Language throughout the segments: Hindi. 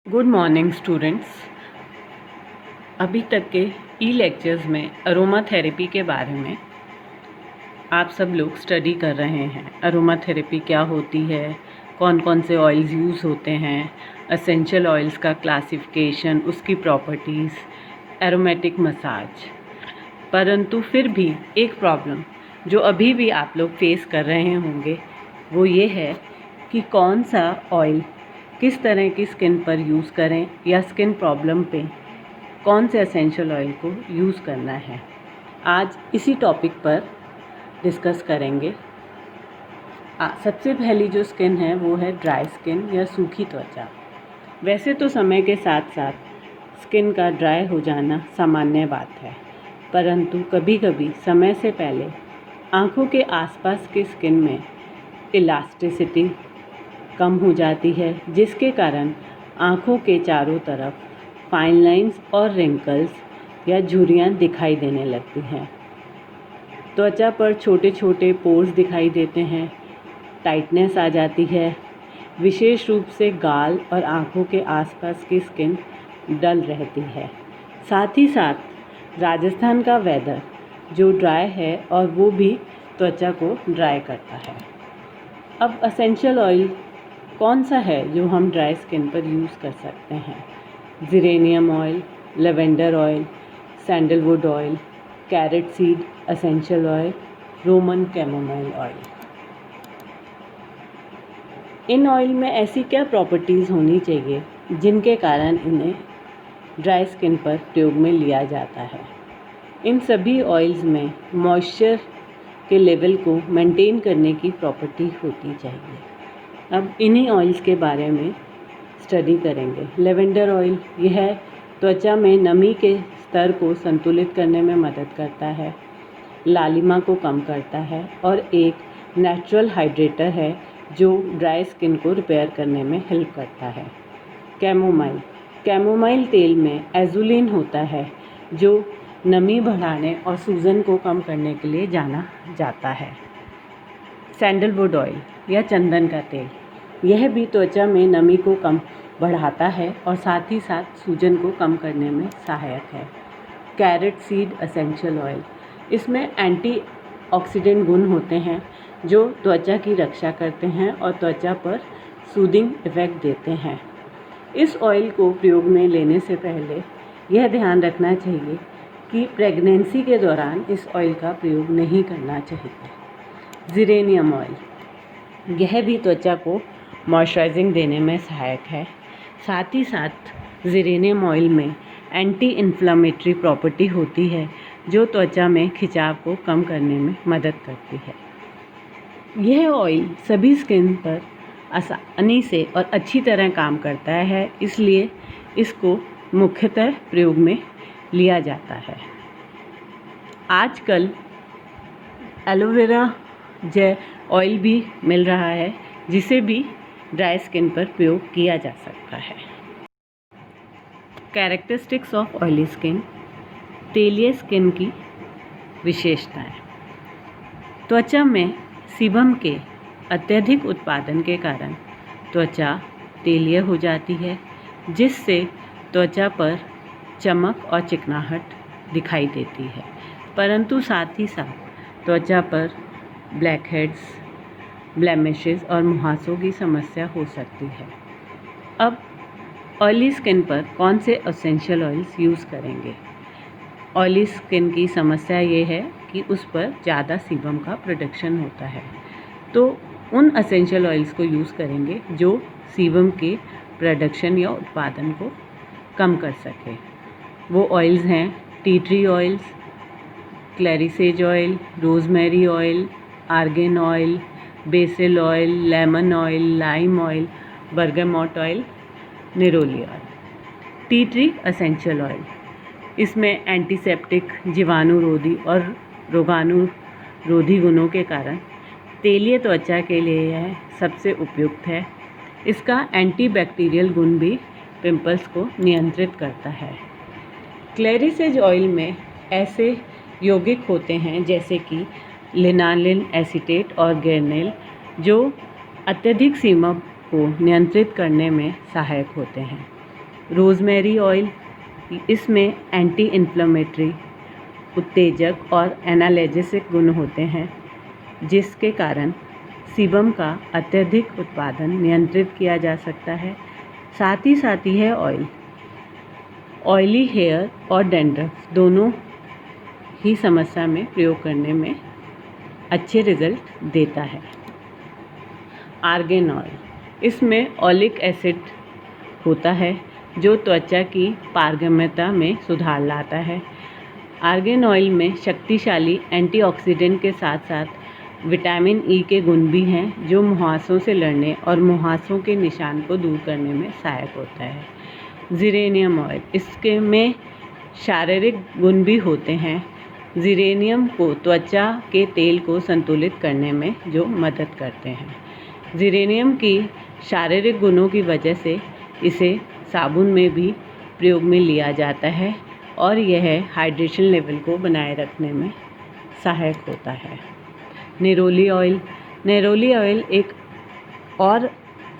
Good morning students. अभी तक के ई लेक्चर्स में अरोमा थेरेपी के बारे में आप सब लोग स्टडी कर रहे हैं। अरोमा थेरेपी क्या होती है, कौन कौन से ऑयल्स यूज़ होते हैं, एसेंशियल ऑयल्स का क्लासिफिकेशन, उसकी प्रॉपर्टीज़, एरोमेटिक मसाज। परंतु फिर भी एक प्रॉब्लम जो अभी भी आप लोग फेस कर रहे होंगे वो ये है कि कौन सा ऑयल किस तरह की स्किन पर यूज़ करें या स्किन प्रॉब्लम पे कौन से एसेंशियल ऑयल को यूज़ करना है। आज इसी टॉपिक पर डिस्कस करेंगे। सबसे पहली जो स्किन है वो है ड्राई स्किन या सूखी त्वचा। वैसे तो समय के साथ साथ स्किन का ड्राई हो जाना सामान्य बात है, परंतु कभी कभी समय से पहले आँखों के आसपास की स्किन में इलास्टिसिटी कम हो जाती है, जिसके कारण आँखों के चारों तरफ फाइन लाइंस और रिंकल्स या झुर्रियाँ दिखाई देने लगती हैं। त्वचा पर छोटे छोटे पोर्स दिखाई देते हैं, टाइटनेस आ जाती है। विशेष रूप से गाल और आँखों के आसपास की स्किन डल रहती है। साथ ही साथ राजस्थान का वेदर जो ड्राई है और वो भी त्वचा को ड्राई करता है। अब एसेंशियल ऑयल कौन सा है जो हम ड्राई स्किन पर यूज़ कर सकते हैं? Geranium oil, lavender oil, sandalwood oil, carrot seed essential oil, Roman chamomile oil. इन ऑयल में ऐसी क्या प्रॉपर्टीज़ होनी चाहिए जिनके कारण इन्हें ड्राई स्किन पर प्रयोग में लिया जाता है? इन सभी ऑयल्स में मॉइस्चर के लेवल को मेंटेन करने की प्रॉपर्टी होती चाहिए। अब इन्हीं ऑयल्स के बारे में स्टडी करेंगे। लेवेंडर ऑयल यह त्वचा में नमी के स्तर को संतुलित करने में मदद करता है, लालिमा को कम करता है और एक नेचुरल हाइड्रेटर है जो ड्राई स्किन को रिपेयर करने में हेल्प करता है। कैमोमाइल तेल में एजुलिन होता है जो नमी बढ़ाने और सूजन को कम करने के लिए जाना जाता है। सैंडलवुड ऑयल या चंदन का तेल, यह भी त्वचा में नमी को कम बढ़ाता है और साथ ही साथ सूजन को कम करने में सहायक है। कैरेट सीड एसेंशियल ऑयल, इसमें एंटीऑक्सीडेंट गुण होते हैं जो त्वचा की रक्षा करते हैं और त्वचा पर सूदिंग इफ़ेक्ट देते हैं। इस ऑयल को प्रयोग में लेने से पहले यह ध्यान रखना चाहिए कि प्रेगनेंसी के दौरान इस ऑयल का प्रयोग नहीं करना चाहिए। ज़ेरेनियम ऑयल, यह भी त्वचा को मॉइस्चराइजिंग देने में सहायक है। साथ ही साथ ज़ेरेनियम ऑयल में एंटी इन्फ्लेमेटरी प्रॉपर्टी होती है जो त्वचा में खिंचाव को कम करने में मदद करती है। यह ऑयल सभी स्किन पर आसानी से और अच्छी तरह काम करता है, इसलिए इसको मुख्यतः प्रयोग में लिया जाता है। आजकल एलोवेरा जेल ऑयल भी मिल रहा है जिसे भी ड्राई स्किन पर प्रयोग किया जा सकता है। कैरेक्टरिस्टिक्स ऑफ ऑयली स्किन, तेलीय स्किन की विशेषताएं। त्वचा में सीबम के अत्यधिक उत्पादन के कारण त्वचा तेलीय हो जाती है, जिससे त्वचा पर चमक और चिकनाहट दिखाई देती है, परंतु साथ ही साथ त्वचा पर ब्लैक हेड्स, ब्लेमिशेस और मुहासों की समस्या हो सकती है। अब ऑयली स्किन पर कौन से एसेंशियल ऑयल्स यूज़ करेंगे? ऑयली स्किन की समस्या ये है कि उस पर ज़्यादा सीबम का प्रोडक्शन होता है, तो उन एसेंशियल ऑयल्स को यूज़ करेंगे जो सीबम के प्रोडक्शन या उत्पादन को कम कर सके। वो ऑयल्स हैं tea tree oils, clary sage oil, rosemary oil, argan oil, basil oil, lemon oil, lime oil, bergamot oil, neroli oil. Tea tree essential oil, इसमें एंटीसेप्टिक, जीवाणुरोधी और रोगाणुरोधी गुणों के कारण तेलीय त्वचा के लिए यह सबसे उपयुक्त है। इसका एंटीबैक्टीरियल गुण भी पिंपल्स को नियंत्रित करता है। क्लैरिसेज ऑयल में ऐसे यौगिक होते हैं जैसे कि लिनालिन एसीटेट और गेरनेल जो अत्यधिक सीबम को नियंत्रित करने में सहायक होते हैं। रोज़मेरी ऑयल, इसमें एंटी इन्फ्लेमेटरी, उत्तेजक और एनाल्जेसिक गुण होते हैं, जिसके कारण सीबम का अत्यधिक उत्पादन नियंत्रित किया जा सकता है। साथ ही यह ऑयल ऑयली हेयर और डैंड्रफ दोनों ही समस्या में प्रयोग करने में अच्छे रिजल्ट देता है। आर्गेन ऑयल, इसमें ऑलिक एसिड होता है जो त्वचा की पारगम्यता में सुधार लाता है। आर्गेन ऑयल में शक्तिशाली एंटीऑक्सीडेंट के साथ साथ विटामिन ई के गुण भी हैं, जो मुहासों से लड़ने और मुहासों के निशान को दूर करने में सहायक होता है। जीरेनियम ऑयल, इसके में शारीरिक गुण भी होते हैं। जीरेनियम को त्वचा के तेल को संतुलित करने में जो मदद करते हैं। जीरेनियम की शारीरिक गुणों की वजह से इसे साबुन में भी प्रयोग में लिया जाता है और यह हाइड्रेशन लेवल को बनाए रखने में सहायक होता है। नेरोली ऑयल, नेरोली ऑयल एक और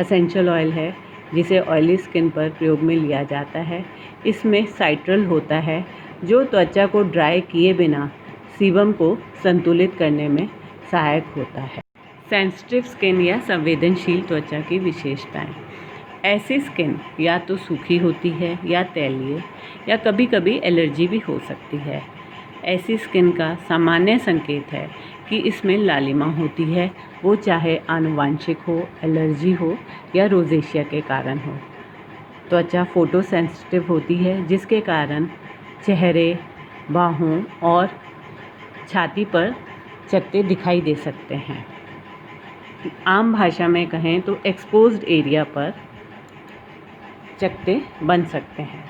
एसेंशियल ऑयल है जिसे ऑयली स्किन पर प्रयोग में लिया जाता है। इसमें साइट्रल होता है जो त्वचा को ड्राई किए बिना सीबम को संतुलित करने में सहायक होता है। सेंसिटिव स्किन या संवेदनशील त्वचा की विशेषताएं। ऐसी स्किन या तो सूखी होती है या तैलीय या कभी कभी एलर्जी भी हो सकती है। ऐसी स्किन का सामान्य संकेत है कि इसमें लालिमा होती है, वो चाहे आनुवांशिक हो, एलर्जी हो या रोजेशिया के कारण हो। त्वचा फोटो सेंसिटिव होती है जिसके कारण चेहरे, बाहों और छाती पर चकत्ते दिखाई दे सकते हैं। आम भाषा में कहें तो एक्सपोज्ड एरिया पर चकत्ते बन सकते हैं।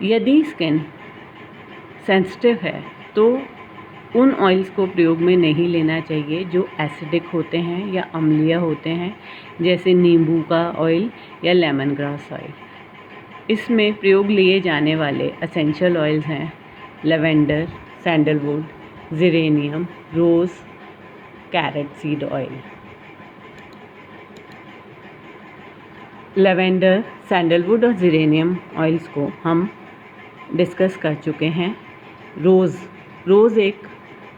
यदि स्किन सेंसिटिव है तो उन ऑयल्स को प्रयोग में नहीं लेना चाहिए जो एसिडिक होते हैं या अम्लीय होते हैं, जैसे नींबू का ऑयल या लेमन ग्रास ऑयल। इसमें प्रयोग लिए जाने वाले एसेंशियल ऑयल्स हैं lavender, sandalwood, geranium, rose, carrot seed oil. Lavender, sandalwood और जीरेनियम ऑयल्स को हम डिस्कस कर चुके हैं। रोज़ एक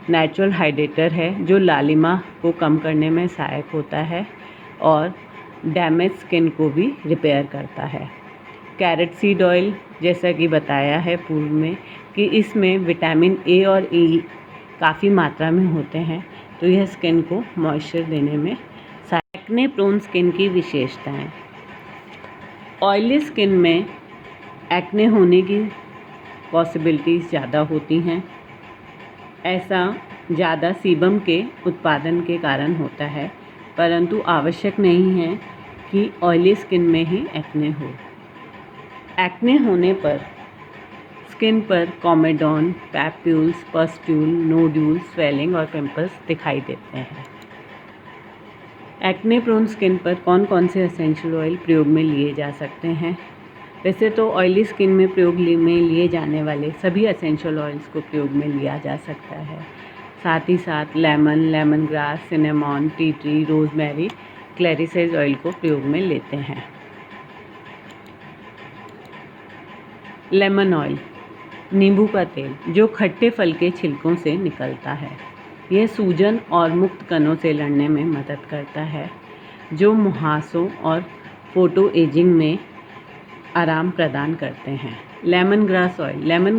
नेचुरल हाइड्रेटर है जो लालिमा को कम करने में सहायक होता है और डैमेज स्किन को भी रिपेयर करता है। कैरेट सीड ऑयल, जैसा कि बताया है पूर्व में कि इसमें विटामिन ए और ई काफ़ी मात्रा में होते हैं, तो यह स्किन को मॉइस्चर देने में सहायक। एक्ने प्रोन स्किन की विशेषताएं। ऑयली स्किन में एक्ने होने की पॉसिबिलिटीज़ ज़्यादा होती हैं। ऐसा ज़्यादा सीबम के उत्पादन के कारण होता है, परंतु आवश्यक नहीं है कि ऑयली स्किन में ही एक्ने हो। एक्ने होने पर स्किन पर कॉमेडॉन, पैप्यूल्स, पस्ट्यूल, नोड्यूल, स्वेलिंग और पिंपल्स दिखाई देते हैं। एक्ने प्रोन स्किन पर कौन कौन से एसेंशियल ऑयल प्रयोग में लिए जा सकते हैं? वैसे तो ऑयली स्किन में प्रयोग में लिए जाने वाले सभी एसेंशियल ऑयल्स को प्रयोग में लिया जा सकता है। साथ ही साथ lemon grass, cinnamon, tea tree, rosemary, clary sage oil को प्रयोग में लेते हैं। लेमन ऑयल, नींबू का तेल जो खट्टे फल के छिलकों से निकलता है। यह सूजन और मुक्त कणों से लड़ने में मदद करता है, जो मुहासों और फोटो एजिंग में आराम प्रदान करते हैं। लेमन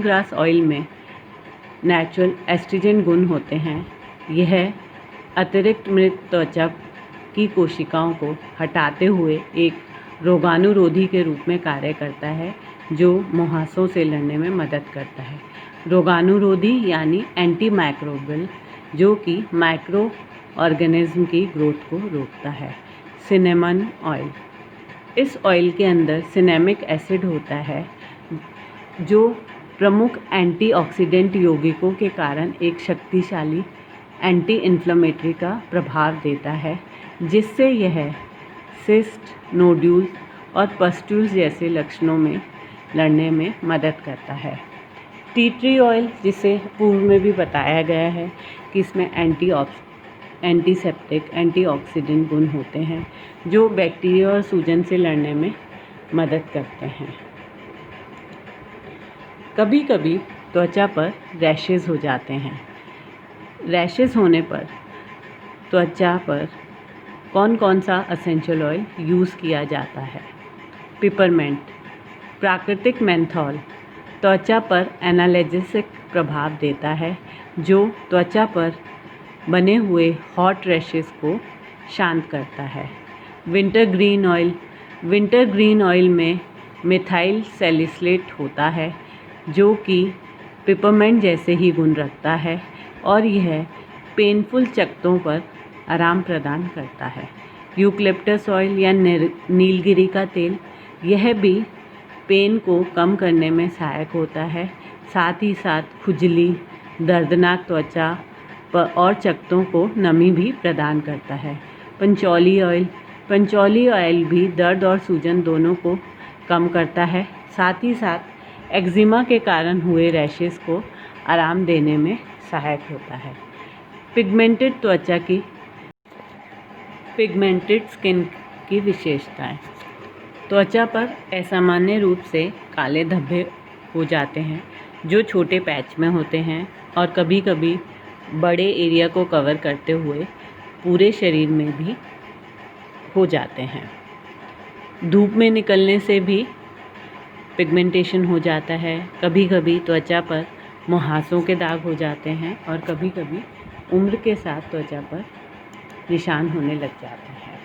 ग्रास ऑयल में नेचुरल एस्ट्रोजन गुण होते हैं। यह अतिरिक्त मृत त्वचा की कोशिकाओं को हटाते हुए एक रोगाणुरोधी के रूप में कार्य करता है, जो मुहासों से लड़ने में मदद करता है। रोगाणुरोधी यानी एंटी माइक्रोबियल, जो कि माइक्रो ऑर्गेनिज्म की ग्रोथ को रोकता है। सिनेमन ऑयल, इस ऑयल के अंदर सिनेमिक एसिड होता है, जो प्रमुख एंटीऑक्सीडेंट यौगिकों के कारण एक शक्तिशाली एंटी इन्फ्लेमेटरी का प्रभाव देता है, जिससे यह सिस्ट, नोड्यूल्स और पस्ट्यूल्स जैसे लक्षणों में लड़ने में मदद करता है। टी ट्री ऑयल, जिसे पूर्व में भी बताया गया है कि इसमें एंटीसेप्टिक, एंटीऑक्सीडेंट गुण होते हैं, जो बैक्टीरिया और सूजन से लड़ने में मदद करते हैं। कभी कभी त्वचा पर रैशेज़ हो जाते हैं। रैशेज़ होने पर त्वचा पर कौन कौन सा एसेंशियल ऑयल यूज़ किया जाता है? पिपरमेंट, प्राकृतिक मेंथॉल त्वचा पर एनाल्जेसिक प्रभाव देता है, जो त्वचा पर बने हुए हॉट रैशेज़ को शांत करता है। विंटर ग्रीन ऑयल में मिथाइल सैलिसिलेट होता है, जो कि पिपरमेंट जैसे ही गुण रखता है और यह पेनफुल चकत्तों पर आराम प्रदान करता है। यूकलिप्टस ऑयल या नीलगिरी का तेल, यह भी पेन को कम करने में सहायक होता है, साथ ही साथ खुजली, दर्दनाक त्वचा और चकत्तों को नमी भी प्रदान करता है। पंचौली ऑयल भी दर्द और सूजन दोनों को कम करता है, साथ ही साथ एक्जिमा के कारण हुए रैशेज़ को आराम देने में सहायक होता है। पिगमेंटेड स्किन की विशेषताएं। त्वचा पर असामान्य रूप से काले धब्बे हो जाते हैं, जो छोटे पैच में होते हैं और कभी कभी बड़े एरिया को कवर करते हुए पूरे शरीर में भी हो जाते हैं। धूप में निकलने से भी पिगमेंटेशन हो जाता है। कभी कभी त्वचा पर मुहासों के दाग हो जाते हैं और कभी कभी उम्र के साथ त्वचा पर निशान होने लग जाते हैं।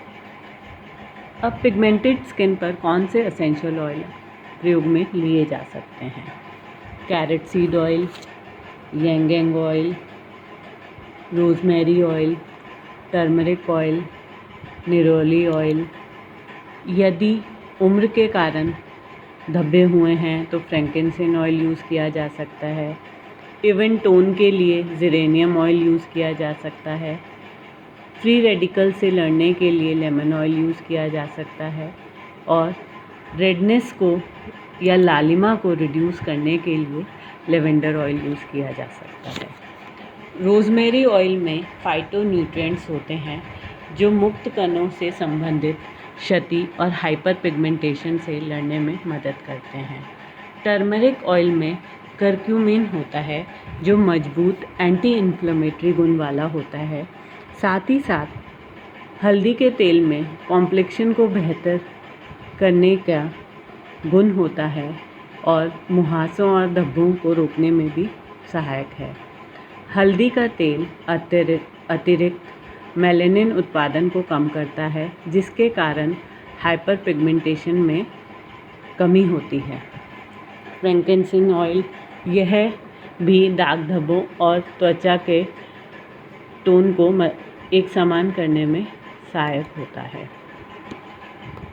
अब पिगमेंटेड स्किन पर कौन से एसेंशियल ऑयल प्रयोग में लिए जा सकते हैं? Carrot seed oil, ylang ylang oil, rosemary oil, turmeric oil, neroli oil. यदि उम्र के कारण धब्बे हुए हैं तो फ्रैंकिंसिस ऑयल यूज़ किया जा सकता है। इवन टोन के लिए जेरेनियम ऑयल यूज़ किया जा सकता है। फ्री रेडिकल से लड़ने के लिए लेमन ऑयल यूज़ किया जा सकता है और रेडनेस को या लालिमा को रिड्यूस करने के लिए लेवेंडर ऑयल यूज़ किया जा सकता है। रोज़मेरी ऑयल में फाइटोन्यूट्रिएंट्स होते हैं, जो मुक्त कणों से संबंधित क्षति और हाइपर पिगमेंटेशन से लड़ने में मदद करते हैं। टर्मरिक ऑयल में करक्यूमिन होता है, जो मजबूत एंटी इन्फ्लेमेटरी गुण वाला होता है। साथ ही साथ हल्दी के तेल में कॉम्प्लेक्शन को बेहतर करने का गुण होता है और मुहासों और धब्बों को रोकने में भी सहायक है। हल्दी का तेल अतिरिक्त मेलानिन उत्पादन को कम करता है, जिसके कारण हाइपर पिगमेंटेशन में कमी होती है। फ्रैंकिंसिस ऑयल, यह भी दाग धब्बों और त्वचा के टोन को एक समान करने में सहायक होता है।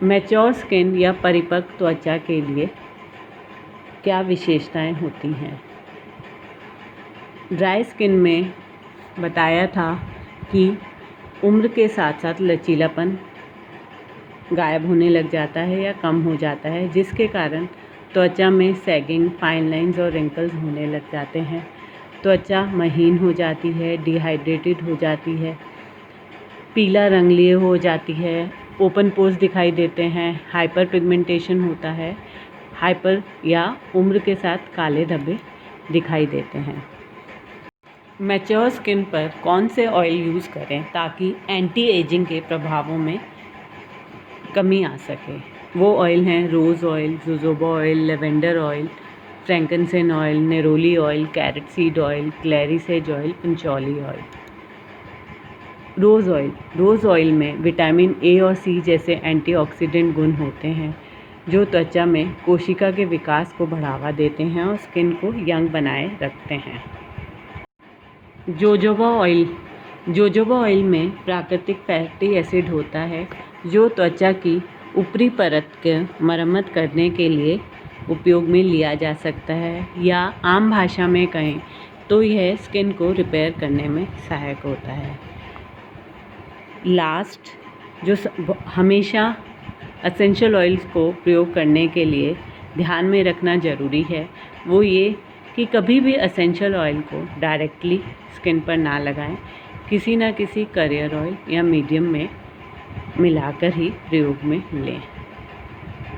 मैच्योर स्किन या परिपक्व त्वचा के लिए क्या विशेषताएं होती हैं? ड्राई स्किन में बताया था कि उम्र के साथ साथ लचीलापन गायब होने लग जाता है या कम हो जाता है, जिसके कारण त्वचा में सैगिंग, फाइन लाइंस और रिंकल्स होने लग जाते हैं। त्वचा महीन हो जाती है, डिहाइड्रेटेड हो जाती है, पीला रंग लिए हो जाती है, ओपन पोर्स दिखाई देते हैं, हाइपर पिगमेंटेशन होता है, हाइपर या उम्र के साथ काले धब्बे दिखाई देते हैं। मैच्योर स्किन पर कौन से ऑयल यूज़ करें ताकि एंटी एजिंग के प्रभावों में कमी आ सके? वो ऑयल हैं rose oil, jojoba oil, lavender oil, frankincense oil, neroli oil, carrot seed oil, clary sage oil, patchouli oil. Rose oil में विटामिन ए और सी जैसे एंटीऑक्सीडेंट गुण होते हैं, जो त्वचा में कोशिका के विकास को बढ़ावा देते हैं और स्किन को यंग बनाए रखते हैं। जोजोबा ऑयल में प्राकृतिक फैटी एसिड होता है, जो त्वचा की ऊपरी परत की मरम्मत करने के लिए उपयोग में लिया जा सकता है, या आम भाषा में कहें तो यह स्किन को रिपेयर करने में सहायक होता है। जो हमेशा एसेंशियल ऑयल्स को प्रयोग करने के लिए ध्यान में रखना ज़रूरी है, वो ये कि कभी भी एसेंशियल ऑयल को डायरेक्टली स्किन पर ना लगाएं, किसी न किसी करियर ऑयल या मीडियम में मिलाकर ही प्रयोग में लें।